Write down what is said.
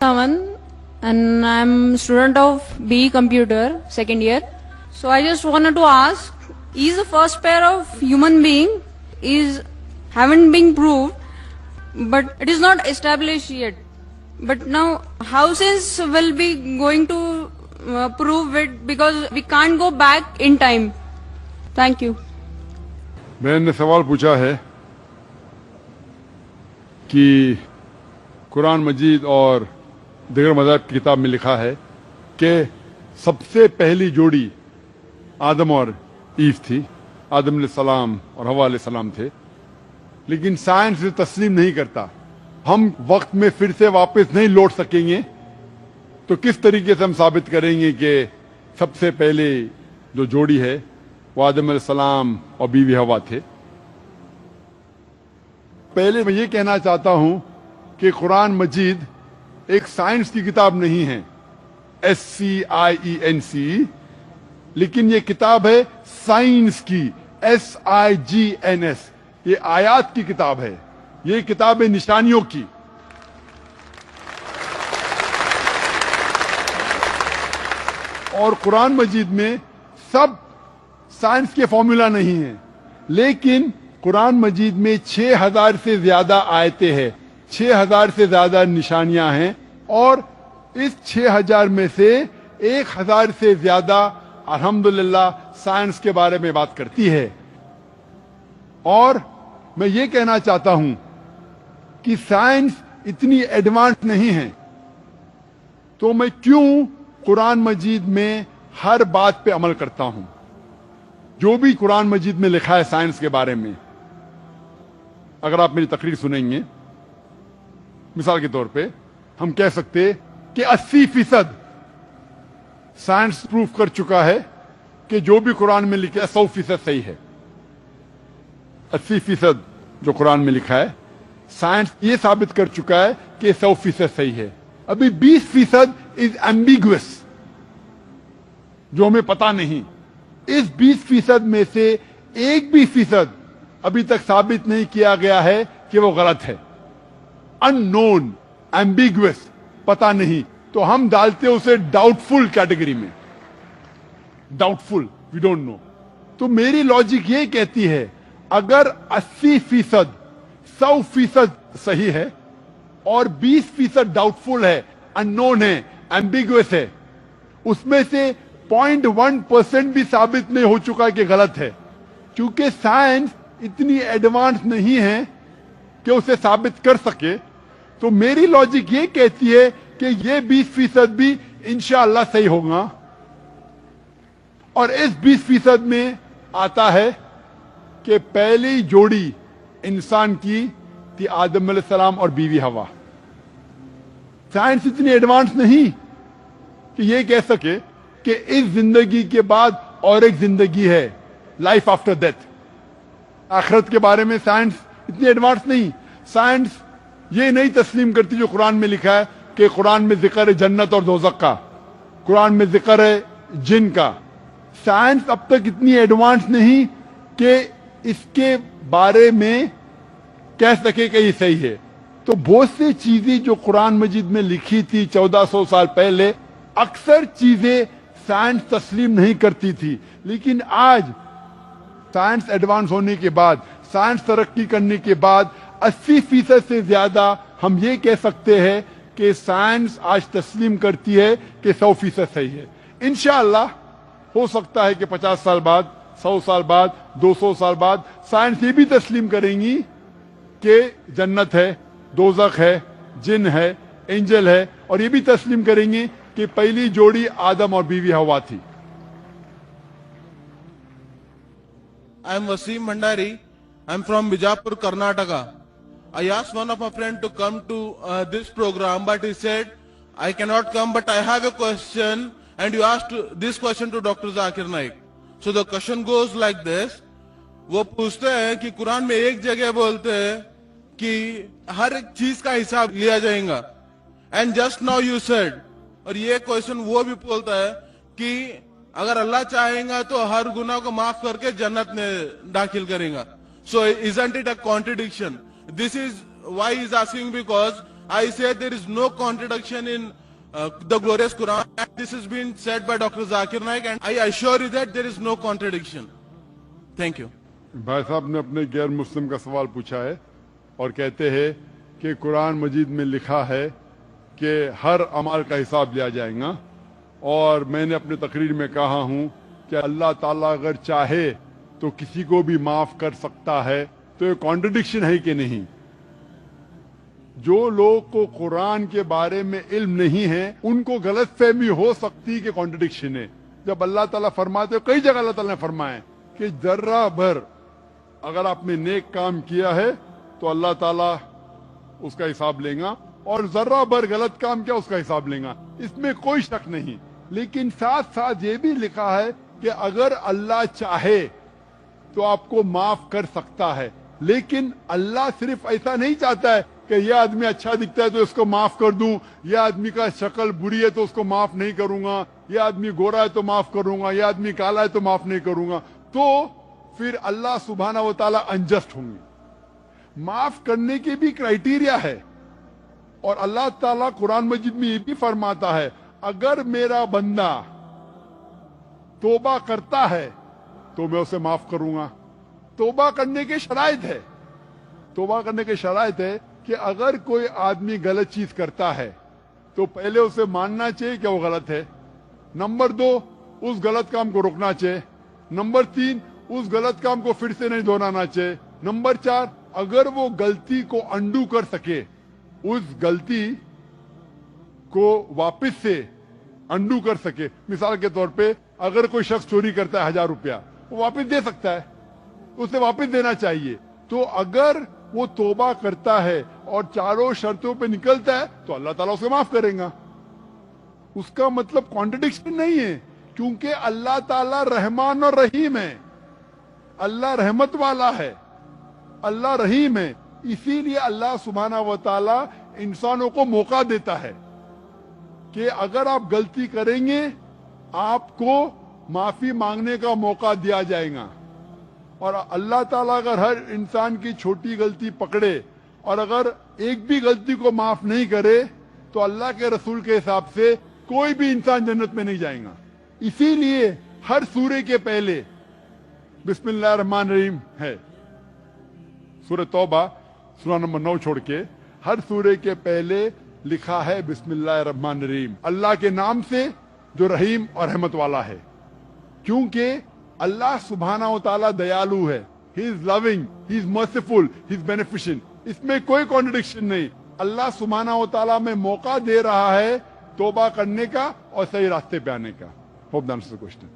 Aman, and I'm student of BE Computer, second year. So I just wanted to ask, is the first pair of human being haven't been proved, but it is not established yet. But now, how science will be going to prove it, because we can't go back in time. Thank you. मैंने सवाल पूछा है कि कुरान मजीद और दीगर मज़ाहिब की किताब में लिखा है कि सबसे पहली जोड़ी आदम और ईव थी, आदम अलैहिस्सलाम और हवा अलैहिस्सलाम थे, लेकिन साइंस इसे तस्लीम नहीं करता। हम वक्त में फिर से वापस नहीं लौट सकेंगे, तो किस तरीके से हम साबित करेंगे कि सबसे पहले जो जोड़ी है वो आदम अलैहिस्सलाम और बीवी हवा थे। पहले मैं ये कहना चाहता हूं कि कुरान मजीद एक साइंस की किताब नहीं है, SCIENC, लेकिन ये किताब है साइंस की, SIGNS। ये आयात की किताब है, ये किताब है निशानियों की। और कुरान मजीद में सब साइंस के फॉर्मूला नहीं है, लेकिन कुरान मजीद में 6000 से ज्यादा आयतें हैं, 6000 से ज्यादा निशानियां हैं, और इस 6000 में से 1000 से ज्यादा अल्हम्दुलिल्लाह साइंस के बारे में बात करती है। और मैं ये कहना चाहता हूं कि साइंस इतनी एडवांस नहीं है, तो मैं क्यों कुरान मजीद में हर बात पे अमल करता हूं। जो भी कुरान मजीद में लिखा है साइंस के बारे में, अगर आप मेरी तकरीर सुनेंगे, मिसाल के तौर पे हम कह सकते कि 80% साइंस प्रूफ कर चुका है कि जो भी कुरान में लिखा है 100% सही है। 80% जो कुरान में लिखा है साइंस ये साबित कर चुका है कि 100% सही है। अभी 20% इज एम्बिगुअस, जो हमें पता नहीं। इस 20% में से 1% अभी तक साबित नहीं किया गया है कि वो गलत है। अननोन, एम्बिगुअस, पता नहीं, तो हम डालते उसे डाउटफुल कैटेगरी में। Doubtful, we don't know. तो मेरी लॉजिक ये कहती है, अगर 80% 100% सही है और 20% डाउटफुल है, अननोन है, एम्बिगुअस है, उसमें से 0.1% भी साबित नहीं हो चुका कि गलत है, क्योंकि साइंस इतनी एडवांस नहीं है कि उसे साबित कर सके। तो मेरी लॉजिक ये कहती है कि ये 20% भी इंशाअल्लाह सही होगा। और इस 20% में आता है कि पहली जोड़ी इंसान की थी आदम अलैहिस्सलाम और बीवी हवा। साइंस इतनी एडवांस नहीं कि ये कह सके कि इस जिंदगी के बाद और एक जिंदगी है, लाइफ आफ्टर डेथ। आखिरत के बारे में साइंस इतनी एडवांस नहीं। साइंस ये नहीं तस्लीम करती जो कुरान में लिखा है कि कुरान में जिक्र है जन्नत और दोज़ख का, कुरान में जिक्र है जिन का। साइंस अब तक इतनी एडवांस नहीं कि इसके बारे में कह सके कि ये सही है। तो बहुत सी चीजें जो कुरान मजीद में लिखी थी 1400 साल पहले, अक्सर चीजें साइंस तस्लीम नहीं करती थी, लेकिन आज साइंस एडवांस होने के बाद, साइंस तरक्की करने के बाद 80% से ज्यादा हम ये कह सकते हैं कि साइंस आज तस्लीम करती है कि 100% सही है। इंशाअल्लाह हो सकता है कि 50 साल बाद, 100 साल बाद, 200 साल बाद साइंस ये भी तस्लीम करेंगी कि जन्नत है, दोज़ख है, जिन है, एंजल है, और ये भी तस्लीम करेंगे कि पहली जोड़ी आदम और बीवी हवा थी। I am Wasim Bhandari. I am from Bijapur, Karnataka. I asked one of my friends to come to this program, but he said, I cannot come, but I have a question, and you asked this question to Dr. Zakir Naik. So the question goes like this. वो पूछते हैं कि कुरान में एक जगह बोलते हैं कि हर एक चीज का हिसाब लिया जाएगा, and just now you said, और ये क्वेश्चन वो भी बोलता है कि अगर अल्लाह चाहेगा तो हर गुनाह को माफ करके जन्नत में दाखिल करेगा. सो isn't it a contradiction? This is why is asking, because I say there is no contradiction in the glorious Quran. This has been said by Dr. Zakir Naik, and I assure you that there is no contradiction. Thank you. भाई साहब ने अपने गैर मुस्लिम का सवाल पूछा है और कहते हैं कि कुरान मजीद में लिखा है कि हर अमाल का हिसाब लिया जाएगा, और मैंने अपने तकरीर में कहा हूँ कि अल्लाह ताला अगर चाहे तो किसी को भी माफ कर सकता है। तो ये कॉन्ट्रडिक्शन है कि नहीं? जो लोग को कुरान के बारे में इल्म नहीं है उनको गलतफहमी हो सकती कि कॉन्ट्रडिक्शन है। जब अल्लाह ताला फरमाते, कई जगह अल्लाह ताला ने फरमाया कि जर्रा भर अगर आपने नेक काम किया है तो अल्लाह ताला उसका हिसाब लेगा, और जर्रा भर गलत काम किया उसका हिसाब लेगा, इसमें कोई शक नहीं। लेकिन साथ साथ ये भी लिखा है कि अगर अल्लाह चाहे तो आपको माफ कर सकता है। लेकिन अल्लाह सिर्फ ऐसा नहीं चाहता है कि यह आदमी अच्छा दिखता है तो इसको माफ कर दूं, यह आदमी का शक्ल बुरी है तो उसको माफ नहीं करूंगा, यह आदमी गोरा है तो माफ करूंगा, यह आदमी काला है तो माफ नहीं करूंगा। तो फिर अल्लाह सुब्हाना व तआला अनजस्ट होंगे। माफ करने के भी क्राइटेरिया है, और अल्लाह ताला कुरान मजीद में ये भी फरमाता है अगर मेरा बंदा तौबा करता है तो मैं उसे माफ करूंगा। तौबा करने के शराइत है, तौबा करने के शराइत है कि अगर कोई आदमी गलत चीज करता है तो पहले उसे मानना चाहिए कि वो गलत है। नंबर 2, उस गलत काम को रोकना चाहिए। नंबर 3, उस गलत काम को फिर से नहीं दोहराना चाहिए। नंबर 4, अगर वो गलती को अंडू कर सके, उस गलती को वापस से अंडू कर सके। मिसाल के तौर पे अगर कोई शख्स चोरी करता है 1000 रुपया, वो वापस दे सकता है, उसे वापस देना चाहिए। तो अगर वो तौबा करता है और चारों शर्तों पे निकलता है तो अल्लाह ताला उसे माफ करेगा। उसका मतलब कॉन्ट्रडिक्शन नहीं है, क्योंकि अल्लाह ताला रहमान और रहीम है। अल्लाह रहमत वाला है, अल्लाह रहीम है। इसीलिए अल्लाह सुब्हाना व तआला इंसानों को मौका देता है कि अगर आप गलती करेंगे आपको माफी मांगने का मौका दिया जाएगा। और अल्लाह ताला अगर हर इंसान की छोटी गलती पकड़े और अगर एक भी गलती को माफ नहीं करे तो अल्लाह के रसूल के हिसाब से कोई भी इंसान जन्नत में नहीं जाएगा। इसीलिए हर सूरे के पहले बिस्मिल्लाहिर रहमानिर रहीम है। सूरह तौबा सूरा नंबर 9 छोड़ के हर सूरे के पहले लिखा है बिस्मिल्लाहिर रहमानिर रहीम, अल्लाह के नाम से जो रहीम और रहमत वाला है। क्योंकि अल्लाह सुब्हाना व तआला दयालु है, he is loving, he is merciful, he is beneficent. इसमें कोई कॉन्ट्रडिक्शन नहीं। अल्लाह सुब्हाना व तआला में मौका दे रहा है तौबा करने का और सही रास्ते पे आने का। Hope that answers the question.